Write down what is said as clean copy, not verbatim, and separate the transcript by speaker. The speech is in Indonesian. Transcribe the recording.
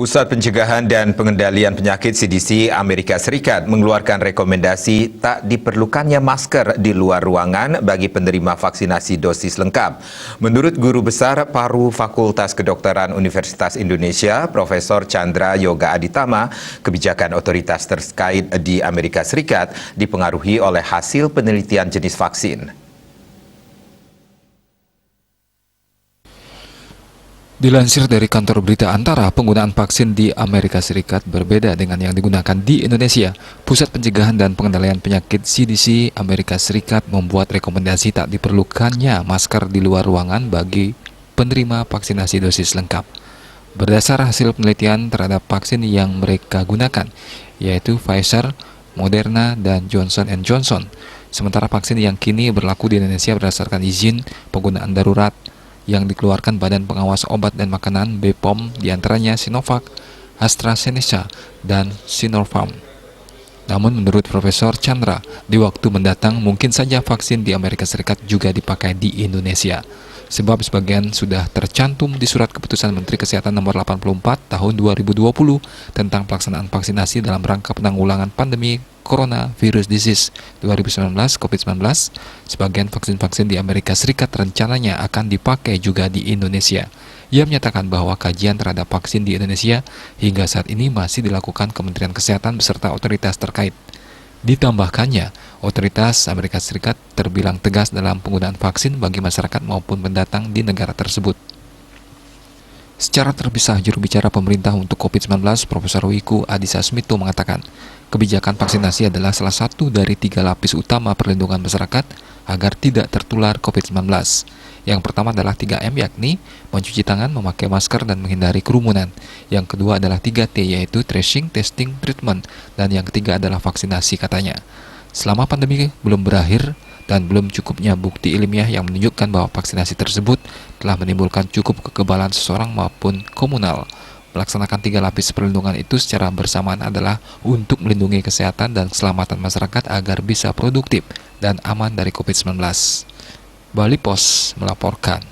Speaker 1: Pusat Pencegahan dan Pengendalian Penyakit CDC Amerika Serikat mengeluarkan rekomendasi tak diperlukannya masker di luar ruangan bagi penerima vaksinasi dosis lengkap. Menurut Guru Besar Paru Fakultas Kedokteran Universitas Indonesia, Profesor Chandra Yoga Aditama, kebijakan otoritas terkait di Amerika Serikat dipengaruhi oleh hasil penelitian jenis vaksin.
Speaker 2: Dilansir dari kantor berita Antara, penggunaan vaksin di Amerika Serikat berbeda dengan yang digunakan di Indonesia. Pusat Pencegahan dan Pengendalian Penyakit CDC Amerika Serikat membuat rekomendasi tak diperlukannya masker di luar ruangan bagi penerima vaksinasi dosis lengkap. Berdasar hasil penelitian terhadap vaksin yang mereka gunakan, yaitu Pfizer, Moderna, dan Johnson & Johnson. Sementara vaksin yang kini berlaku di Indonesia berdasarkan izin penggunaan darurat yang dikeluarkan Badan Pengawas Obat dan Makanan BPOM, diantaranya Sinovac, AstraZeneca, dan Sinopharm. Namun menurut Profesor Chandra, di waktu mendatang mungkin saja vaksin di Amerika Serikat juga dipakai di Indonesia. Sebab sebagian sudah tercantum di Surat Keputusan Menteri Kesehatan Nomor 84 Tahun 2020 tentang pelaksanaan vaksinasi dalam rangka penanggulangan pandemi Coronavirus Disease 2019 COVID-19. Sebagian vaksin-vaksin di Amerika Serikat rencananya akan dipakai juga di Indonesia. Ia menyatakan bahwa kajian terhadap vaksin di Indonesia hingga saat ini masih dilakukan Kementerian Kesehatan beserta otoritas terkait. Ditambahkannya, otoritas Amerika Serikat terbilang tegas dalam penggunaan vaksin bagi masyarakat maupun pendatang di negara tersebut. Secara terpisah, juru bicara pemerintah untuk COVID-19, Profesor Wiku Adhisa Smito mengatakan, kebijakan vaksinasi adalah salah satu dari 3 lapis utama perlindungan masyarakat agar tidak tertular COVID-19. Yang pertama adalah 3M, yakni mencuci tangan, memakai masker, dan menghindari kerumunan. Yang kedua adalah 3T, yaitu tracing, testing, treatment, dan yang ketiga adalah vaksinasi, katanya. Selama pandemi belum berakhir dan belum cukupnya bukti ilmiah yang menunjukkan bahwa vaksinasi tersebut telah menimbulkan cukup kekebalan seseorang maupun komunal. Melaksanakan 3 lapis perlindungan itu secara bersamaan adalah untuk melindungi kesehatan dan keselamatan masyarakat agar bisa produktif dan aman dari COVID-19. Bali Pos melaporkan.